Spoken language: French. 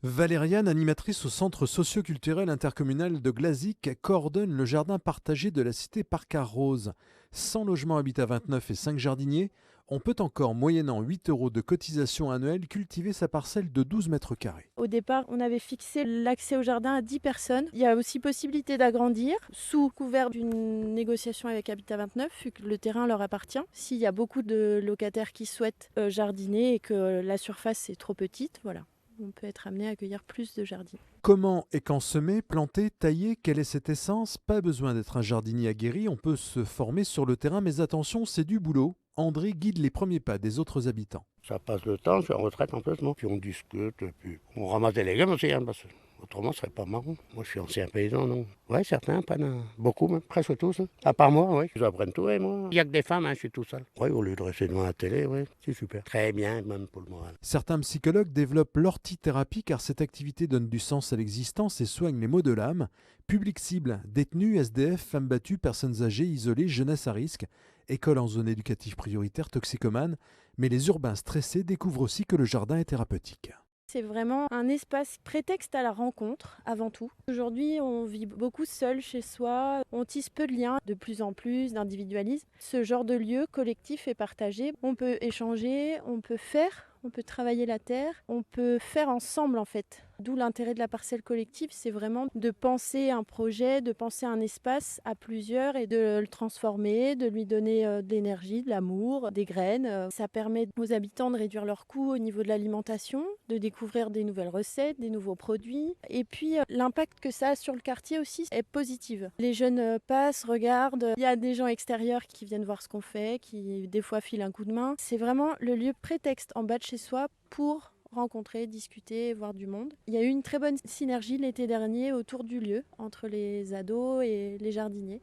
Valériane, animatrice au centre socio-culturel intercommunal de Glazic, coordonne le jardin partagé de la cité Parcar-Rose. 100 logements Habitat 29 et 5 jardiniers, on peut encore, moyennant 8 euros de cotisation annuelle, cultiver sa parcelle de 12 mètres carrés. Au départ, on avait fixé l'accès au jardin à 10 personnes. Il y a aussi possibilité d'agrandir sous couvert d'une négociation avec Habitat 29, vu que le terrain leur appartient. S'il y a beaucoup de locataires qui souhaitent jardiner et que la surface est trop petite, voilà, on peut être amené à accueillir plus de jardins. Comment et quand semer, planter, tailler, quelle est cette essence? Pas besoin d'être un jardinier aguerri, on peut se former sur le terrain, mais attention, c'est du boulot. André guide les premiers pas des autres habitants. Ça passe le temps, je suis en retraite en plus, non? Puis on discute, puis on ramasse des légumes aussi, hein, parce que autrement ce serait pas marrant. Moi je suis ancien paysan, non? Oui, certains, pas beaucoup même, presque tous. Hein. À part moi, oui. Ils apprennent tout, oui, moi. Il n'y a que des femmes, hein, je suis tout seul. Oui, au lieu de rester devant la télé, oui, c'est super. Très bien, même pour le moral. Certains psychologues développent l'ortithérapie car cette activité donne du sens à l'existence et soigne les maux de l'âme. Public cible, détenus, SDF, femmes battues, personnes âgées, isolées, jeunesse à risque, école en zone éducative prioritaire, toxicomanes, mais les urbains stressés découvrent aussi que le jardin est thérapeutique. C'est vraiment un espace prétexte à la rencontre avant tout. Aujourd'hui, on vit beaucoup seul chez soi, on tisse peu de liens, de plus en plus d'individualisme. Ce genre de lieu collectif et partagé, on peut échanger, on peut faire, on peut travailler la terre, on peut faire ensemble en fait. D'où l'intérêt de la parcelle collective, c'est vraiment de penser un projet, de penser un espace à plusieurs et de le transformer, de lui donner de l'énergie, de l'amour, des graines. Ça permet aux habitants de réduire leurs coûts au niveau de l'alimentation, de découvrir des nouvelles recettes, des nouveaux produits. Et puis l'impact que ça a sur le quartier aussi est positif. Les jeunes passent, regardent, il y a des gens extérieurs qui viennent voir ce qu'on fait, qui des fois filent un coup de main. C'est vraiment le lieu prétexte en bas de chez soi pour rencontrer, discuter, voir du monde. Il y a eu une très bonne synergie l'été dernier autour du lieu, entre les ados et les jardiniers.